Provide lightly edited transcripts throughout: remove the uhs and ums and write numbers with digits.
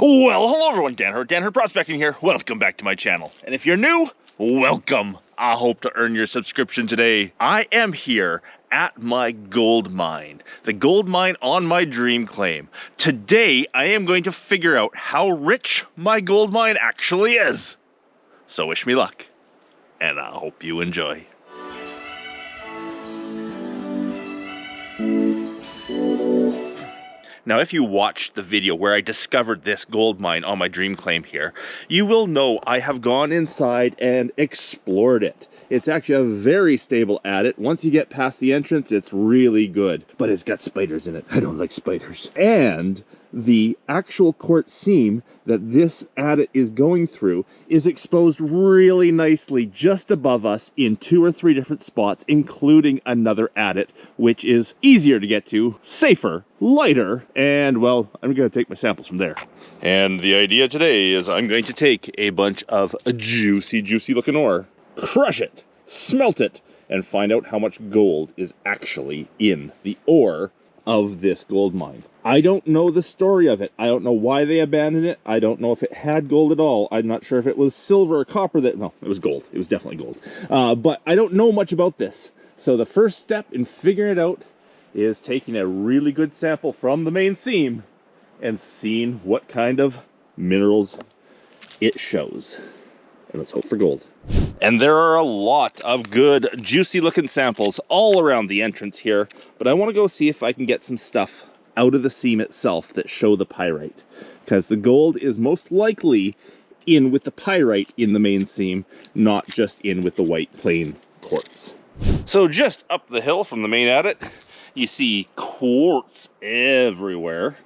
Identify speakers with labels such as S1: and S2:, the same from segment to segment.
S1: Well, hello everyone, Dan Hurd Prospecting here. Welcome back to my channel. And if you're new, welcome. I hope to earn your subscription today. I am here at my gold mine, the gold mine on my dream claim. Today, I am going to figure out how rich my gold mine actually is. So wish me luck, and I hope you enjoy. Now, if you watched the video where I discovered this gold mine on my dream claim here, you will know I have gone inside and explored it. It's actually a very stable adit. Once you get past the entrance, it's really good. But it's got spiders in it. I don't like spiders. And the actual quartz seam that this adit is going through is exposed really nicely just above us in 2 or 3 different spots, including another adit, which is easier to get to, safer, lighter, and well, I'm going to take my samples from there. And the idea today is I'm going to take a bunch of juicy looking ore, crush it, smelt it, and find out how much gold is actually in the ore of this gold mine. I don't know the story of it. I don't know why they abandoned it. I don't know if it had gold at all. I'm not sure if it was silver or copper that... No, it was gold. It was definitely gold. But I don't know much about this. So the first step in figuring it out is taking a really good sample from the main seam and seeing what kind of minerals it shows. And let's hope for gold. And there are a lot of good, juicy looking samples all around the entrance here, but I want to go see if I can get some stuff out of the seam itself that show the pyrite, because the gold is most likely in with the pyrite in the main seam, not just in with the white plain quartz. So just up the hill from the main adit, you see quartz everywhere,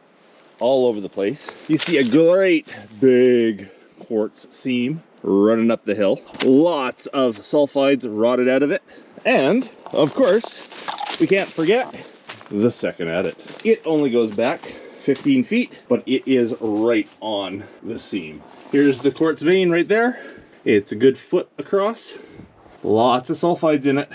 S1: all over the place. You see a great big quartz seam running up the hill. Lots of sulfides rotted out of it. And, of course, we can't forget the second adit. It only goes back 15 feet, but it is right on the seam. Here's the quartz vein right there. It's a good foot across. Lots of sulfides in it.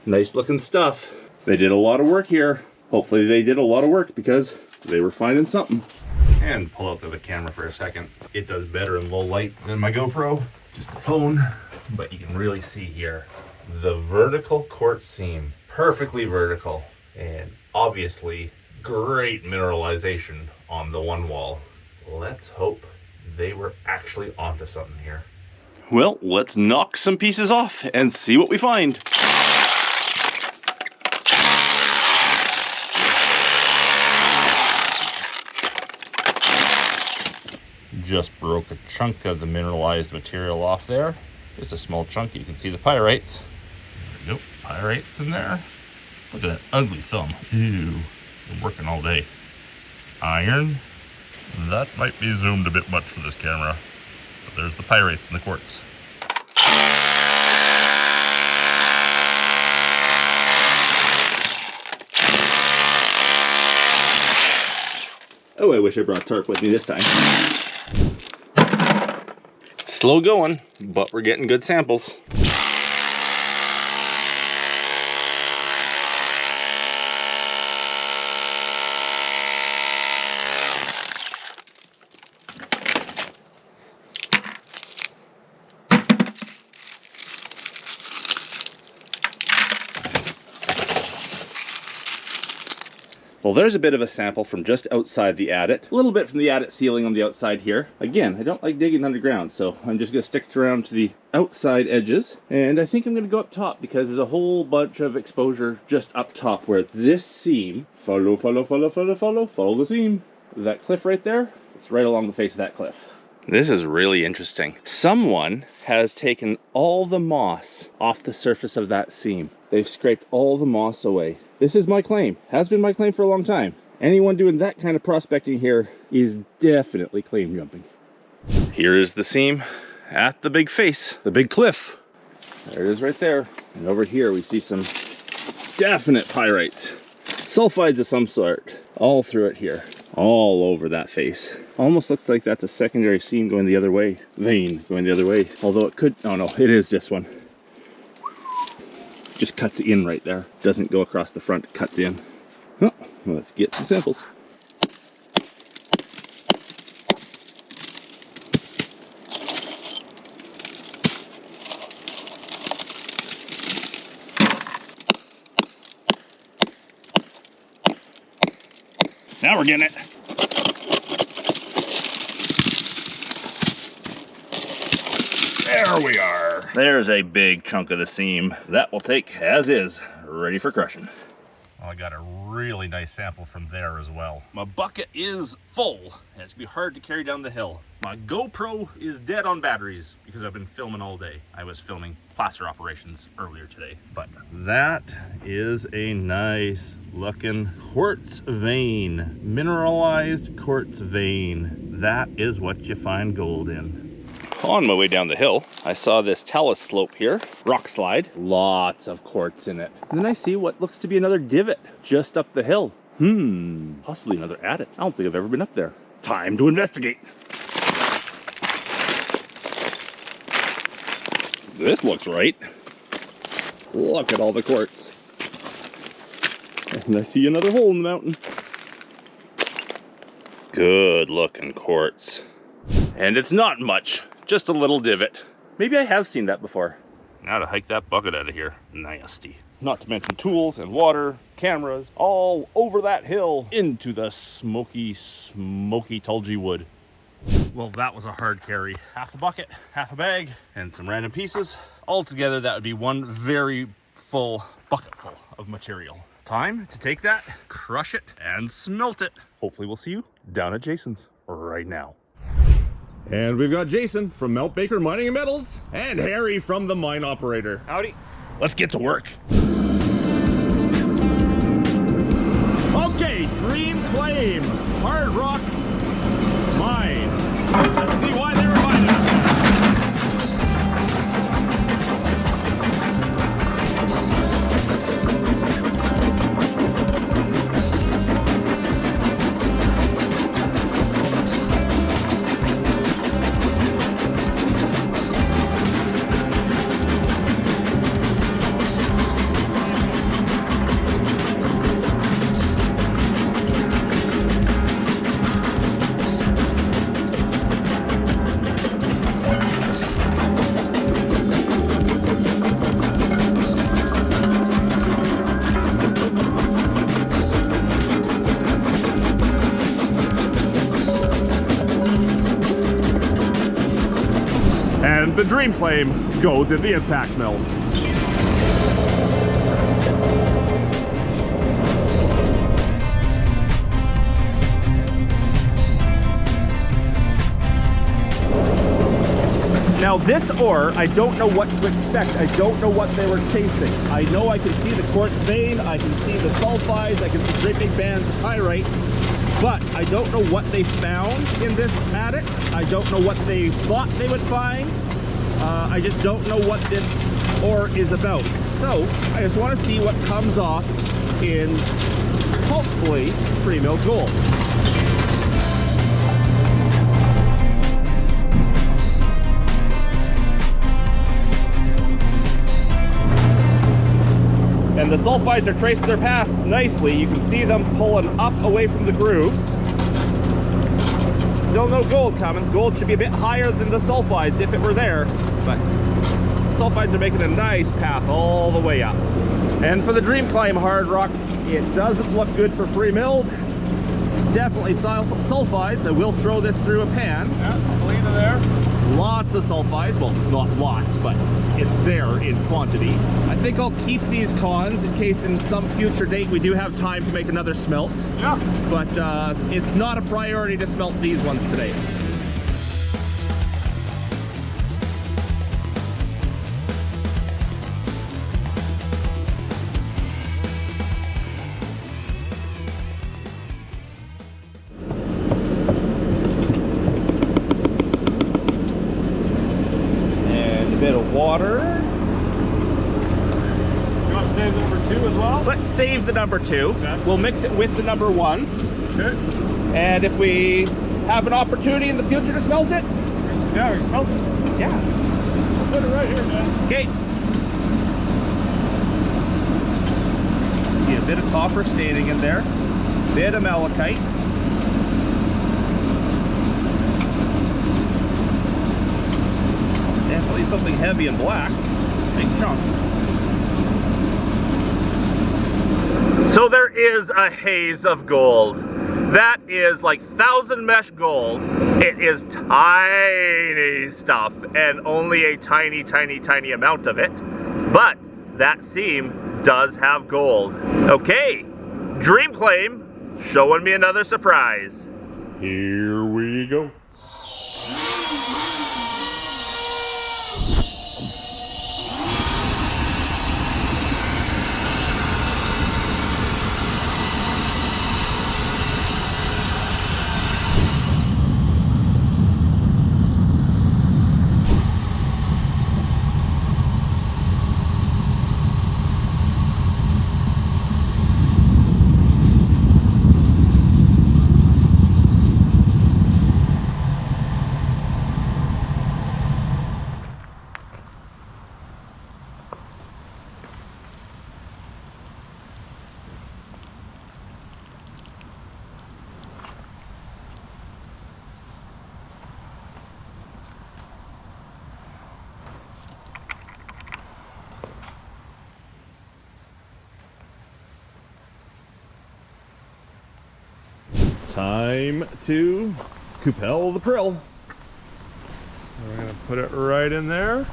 S1: Nice looking stuff. They did a lot of work here. Hopefully they did a lot of work because they were finding something. And pull out the camera for a second. It does better in low light than my GoPro, just a phone. But you can really see here the vertical quartz seam, perfectly vertical, and obviously great mineralization on the one wall. Let's hope they were actually onto something here. Well, let's knock some pieces off and see what we find. Just broke a chunk of the mineralized material off there. Just a small chunk. You can see the pyrites. Nope, pyrites in there. Look at that ugly thumb. Ew, been working all day. Iron. That might be zoomed a bit much for this camera. But there's the pyrites in the quartz. Oh, I wish I brought tarp with me this time. Slow going, but we're getting good samples. Well, there's a bit of a sample from just outside the adit. A little bit from the adit ceiling on the outside here. Again, I don't like digging underground, so I'm just going to stick it around to the outside edges. And I think I'm going to go up top because there's a whole bunch of exposure just up top where this seam, follow the seam. That cliff right there, it's right along the face of that cliff. This is really interesting. Someone has taken all the moss off the surface of that seam. They've scraped all the moss away. This is my claim. Has been my claim for a long time. Anyone doing that kind of prospecting here is definitely claim jumping. Here is the seam at the big face, the big cliff. There it is right there. And over here we see some definite pyrites. Sulfides of some sort. All through it here. All over that face. Almost looks like that's a secondary seam going the other way. Vein going the other way. Although it could, oh no, it is this one. Just cuts in right there. Doesn't go across the front, it cuts in. Oh, well, let's get some samples. Now we're getting it. There we are. There's a big chunk of the seam. That will take as is, ready for crushing. Well, I got a really nice sample from there as well. My bucket is full, and it's gonna be hard to carry down the hill. My GoPro is dead on batteries because I've been filming all day. I was filming plaster operations earlier today. But that is a nice looking quartz vein, mineralized quartz vein. That is what you find gold in. On my way down the hill, I saw this talus slope here, rock slide, lots of quartz in it. And then I see what looks to be another divot just up the hill. Possibly another adit. I don't think I've ever been up there. Time to investigate. This looks right. Look at all the quartz. And I see another hole in the mountain. Good looking quartz. And it's not much. Just a little divot. Maybe I have seen that before. Now to hike that bucket out of here. Nasty. Not to mention tools and water, cameras, all over that hill into the smoky tulgey wood. Well, that was a hard carry. Half a bucket, half a bag, and some random pieces. Altogether, that would be one very full bucket full of material. Time to take that, crush it, and smelt it. Hopefully we'll see you down at Jason's right now. And we've got Jason from Mount Baker Mining and Metals and Harry from the Mine Operator. Howdy. Let's get to work. Okay, Green Claim, Hard Rock Mine. Let's see why they were mining up there. And the Dream Claim goes in the impact mill. Now this ore, I don't know what to expect. I don't know what they were chasing. I know I can see the quartz vein, I can see the sulfides, I can see great big bands of pyrite, but I don't know what they found in this adit. I don't know what they thought they would find. I just don't know what this ore is about. So I just want to see what comes off in, hopefully, free mill gold. And the sulfides are tracing their path nicely. You can see them pulling up away from the grooves. Still no gold coming. Gold should be a bit higher than the sulfides if it were there, but sulfides are making a nice path all the way up. And for the Dream Climb hard rock, it doesn't look good for free milled. Definitely sulfides. I will throw this through a pan. Yeah, clean it there. Lots of sulfides. Well, not lots, but it's there in quantity. I think I'll keep these cons in case in some future date we do have time to make another smelt. Yeah. But it's not a priority to smelt these ones today. Water. You want to save the number 2 as well? Let's save the number 2. Okay. We'll mix it with the number 1s. Okay. And if we have an opportunity in the future to smelt it? Yeah, we can smelt it. Yeah. I'll put it right here, man. Okay. See a bit of copper staining in there. Bit of malachite. Definitely something heavy and black. Big chunks. So there is a haze of gold. That is like 1,000 mesh gold. It is tiny stuff and only a tiny, tiny, tiny amount of it. But that seam does have gold. Okay, dream claim, showing me another surprise. Here we go. Time to coupel the prill.
S2: We're going to put it right in there.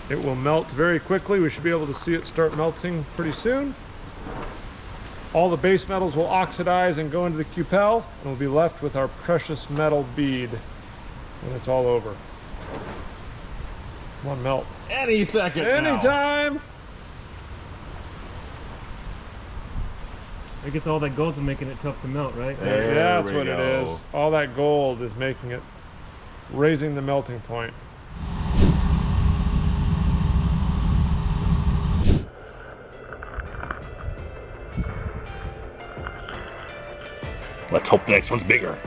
S2: It will melt very quickly. We should be able to see it start melting pretty soon. All the base metals will oxidize and go into the cupel, and we'll be left with our precious metal bead when it's all over. Come on, melt.
S1: Any second now.
S2: Anytime!
S3: I guess all that gold's making it tough to melt, right?
S1: There
S2: Yeah, that's
S1: we
S2: what
S1: go.
S2: it is. All that gold is making it, raising the melting point.
S1: Let's hope the next one's bigger.